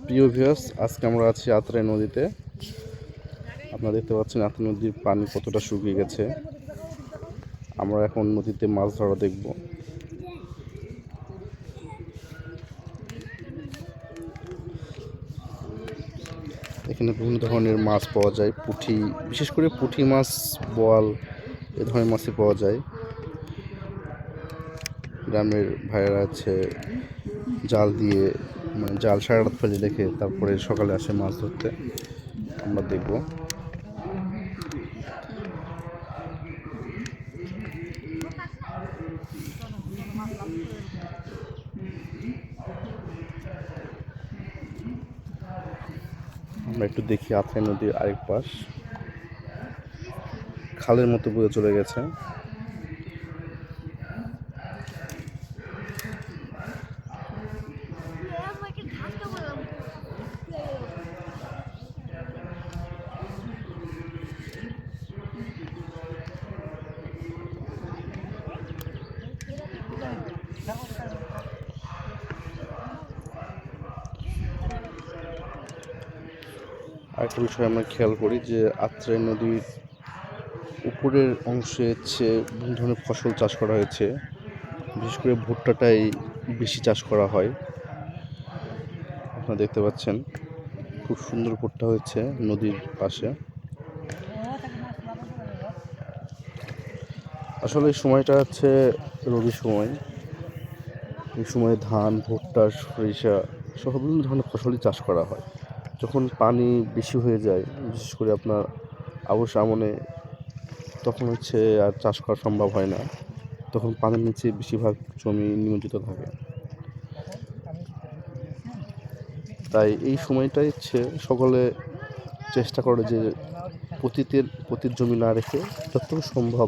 প্রিয় ভিউয়ার্স, আজকে আমরা আছি আত্রাই নদীতে। আপনারা দেখতে পাচ্ছেন আত্রাই নদীর পানি কতটা শুকিয়ে গেছে। আমরা এখন নদীতে মাছ ধরা দেখব। এখানে বিভিন্ন ধরনের মাছ পাওয়া যায়, পুঁটি, বিশেষ করে পুঁটি মাছ, বোয়াল, এ ধরনের মাছই পাওয়া যায়। গ্রামের ভাইয়েরা আছে জাল দিয়ে, মানে জাল সারা রাত ফেলে রেখে তারপরে সকালে আসে মাছ ধরতে। আমরা দেখব। আমরা একটু দেখি আত্রাই নদীর আরেক পাশ, খালের মতো বয়ে চলে গেছে। আরেকটা বিষয় আমরা খেয়াল করি যে আত্রাই নদীর উপরের অংশে বিভিন্ন ধরনের ফসল চাষ করা হয়েছে। বিশেষ করে ভুট্টাটাই বেশি চাষ করা হয়। আপনারা দেখতে পাচ্ছেন খুব সুন্দর ভুট্টা হয়েছে নদীর পাশে। আসলে এই সময়টা হচ্ছে রবি সময়। এই সময় ধান, ভুট্টা, সরিষা সহ বিভিন্ন ধরনের ফসলই চাষ করা হয়। যখন পানি বেশি হয়ে যায়, বিশেষ করে আপনার আবশ আমনে, তখন আর চাষ করা সম্ভব হয় না। তখন পানির নিচে বেশিরভাগ জমি নিমজ্জিত থাকে। তাই এই সময়টাই সকলে চেষ্টা করে যে পতির জমি না রেখে যতটুকু সম্ভব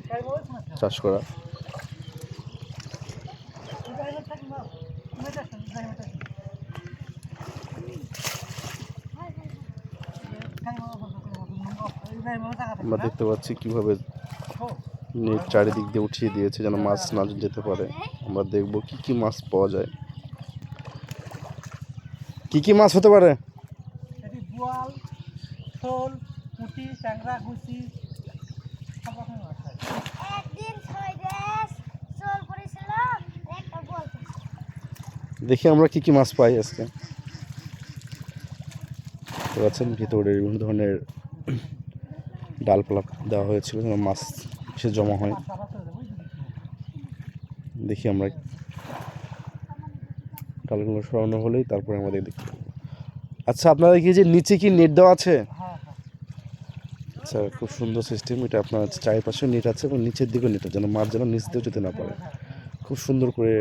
চাষ করা। আমরা দেখতে পাচ্ছি কিভাবে নেট চারিদিক দিয়ে উঠিয়ে দিয়েছে যেন মাছ না যেতে পারে। আমরা দেখব কি কি মাছ পাওয়া যায়, কি কি মাছ হতে পারে। বোয়াল, শোল, পুঁটি, ট্যাংরা, গুচি সব রকমের মাছ হয়। দেখি আমরা কি কি মাছ পাই আজকে। দেখতে পাচ্ছেন ভিতরে বিভিন্ন ধরনের ডালপালা দেওয়া হয়েছিল যেন মাছ এসে জমা হয়। দেখি আমরা ডালগুলো সরানো হলেই তারপরে আমাদের দেখতে পাবো। আচ্ছা, আপনারা কি যে নিচে কি নেট দেওয়া আছে? আচ্ছা, খুব সুন্দর সিস্টেম এটা। আপনার চারিপাশে নেট আছে এবং নিচের দিকেও নেট আছে যেন মাছ যেন নিচ দিয়েও যেতে না পারে। খুব সুন্দর করে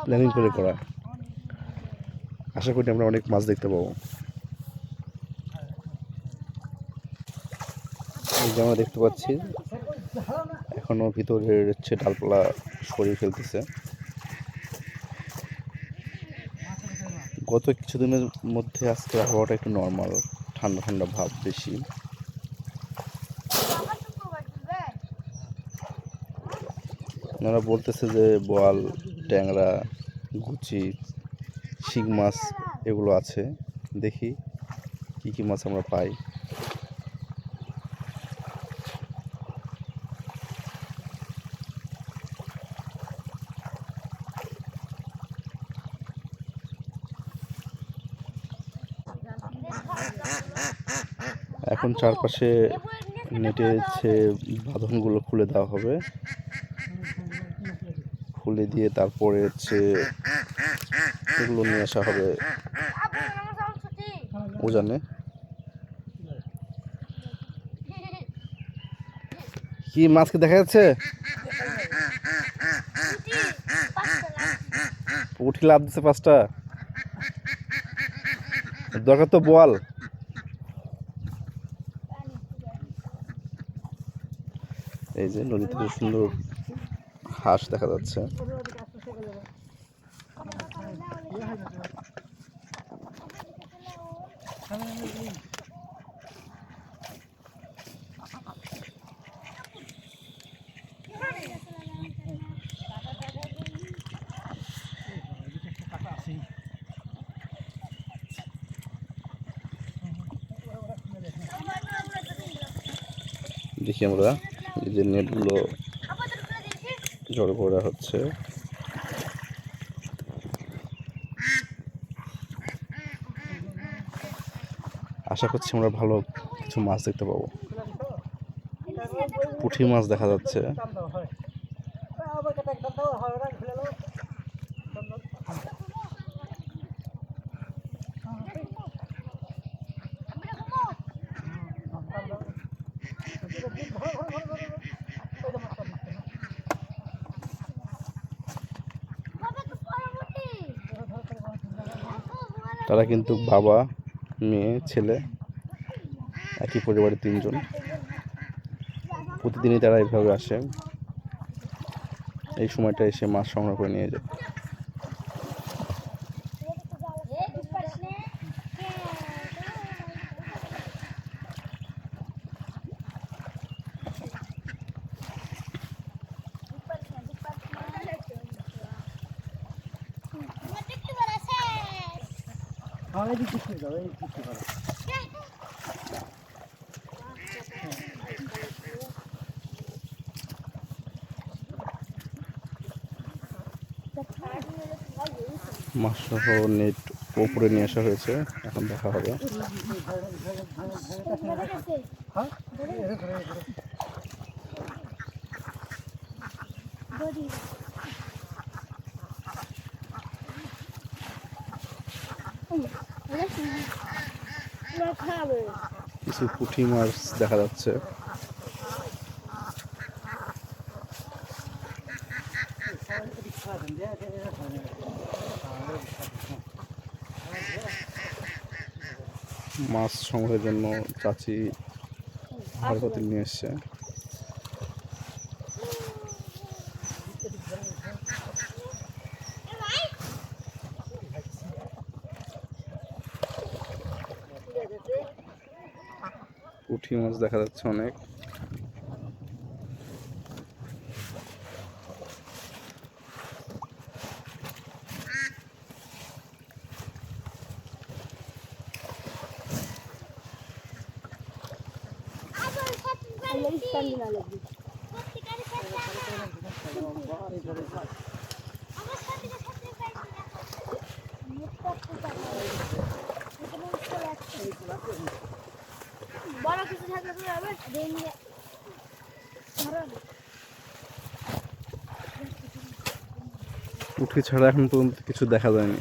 প্ল্যানিং করে করা। আশা করি আমরা অনেক মাছ দেখতে পাবো। এই যে আমরা দেখতে পাচ্ছি এখনো ভিতরের ডালপালা সরিয়ে ফেলতেছে। গত কিছুদিনের মধ্যে আজকে আবহাওয়াটা একটু নর্মাল, ঠান্ডা ঠান্ডা ভাব বেশি। ওনারা বলতেছে যে বোয়াল, ট্যাংরা, গুচি, শিং মাছ এগুলো আছে। দেখি কি কি মাছ আমরা পাই। এখন চারপাশে নেটে বাঁধনগুলো খুলে দেওয়া হবে। খুলে দিয়ে তারপরে এগুলো নিয়ে আসা হবে উজানে। কি মাছকে দেখা যাচ্ছে? পুঁটি লাভ দিচ্ছে 5টা। দরকার তো বোয়াল। এই যে নদী থেকে সুন্দর হাঁস দেখা যাচ্ছে। দেখি আমরা এই যে নেটগুলো জড়ো করা হচ্ছে। আশা করছি আমরা ভালো কিছু মাছ দেখতে পাবো। পুঁটি মাছ দেখা যাচ্ছে। তারা কিন্তু বাবা, মেয়ে, ছেলে, একই পরিবারের 3 জন। প্রতিদিনই তারা এইভাবে আসে, এই সময়টা এসে মাছ সংগ্রহ করে নিয়ে যায়। মাছ সহ নেট উপরে নিয়ে আসা হয়েছে, এখন দেখা হবে। কিছু পুঁটি মাছ দেখা যাচ্ছে। মাছ সংগ্রহের জন্য চাচি ভাড়া পাতিল নিয়ে এসছে। পুঁটি মাছ দেখা যাচ্ছে অনেক। বড় কিছু থাকলে তো হবে পুঁটি ছাড়া এখন পর্যন্ত কিছু দেখা যায়নি।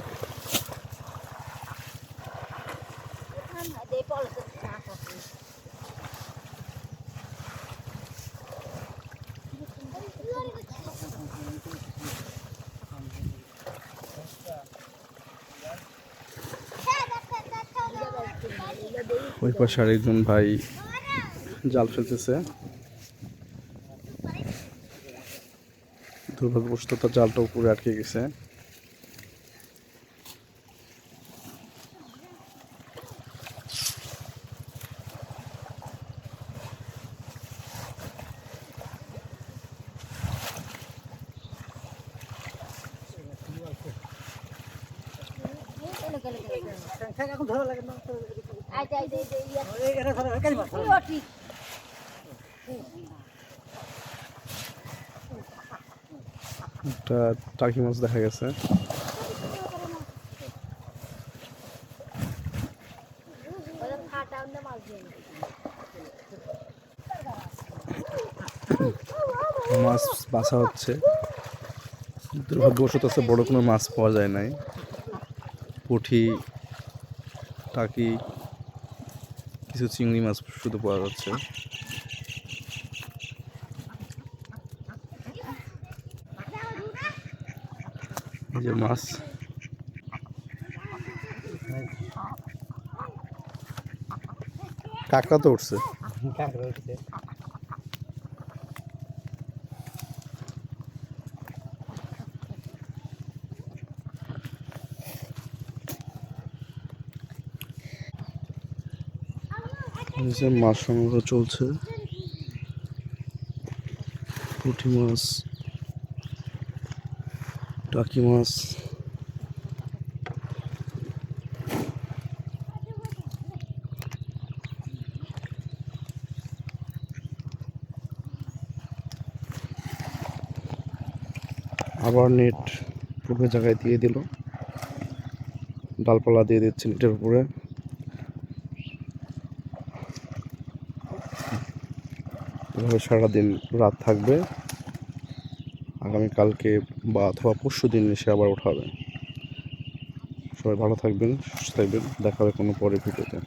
ওই পাশে আরেকজন ভাই জাল ফেলতেছে। দুর্ভাগ্যবশত তার জালটা উপরে আটকে গেছে। একটা টার্কি মাছ দেখা গেছে। মাছ বাছা হচ্ছে। দুর্ভাগ্যবশত বড় কোনো মাছ পাওয়া যায় নাই। পুঁটি, টাকি, কিছু চিংড়ি মাছ শুধু পাওয়া যাচ্ছে। এই যে মাছ, কাঁকড়া তো উঠছে। মাছ সংগ্রহ চলছে। পুঁটি মাছ, টাকি মাছ, আবার নেট পূর্বের জায়গায় দিয়ে দিল, ডালপালা দিয়ে দিচ্ছে নেটের উপরে। এভাবে সারাদিন রাত থাকবে, আগামীকালকে বা অথবা পরশু দিন এসে আবার ওঠাবে। সবাই ভালো থাকবেন, সুস্থ থাকবেন, দেখা হবে কোনো পরের ভিডিওতে।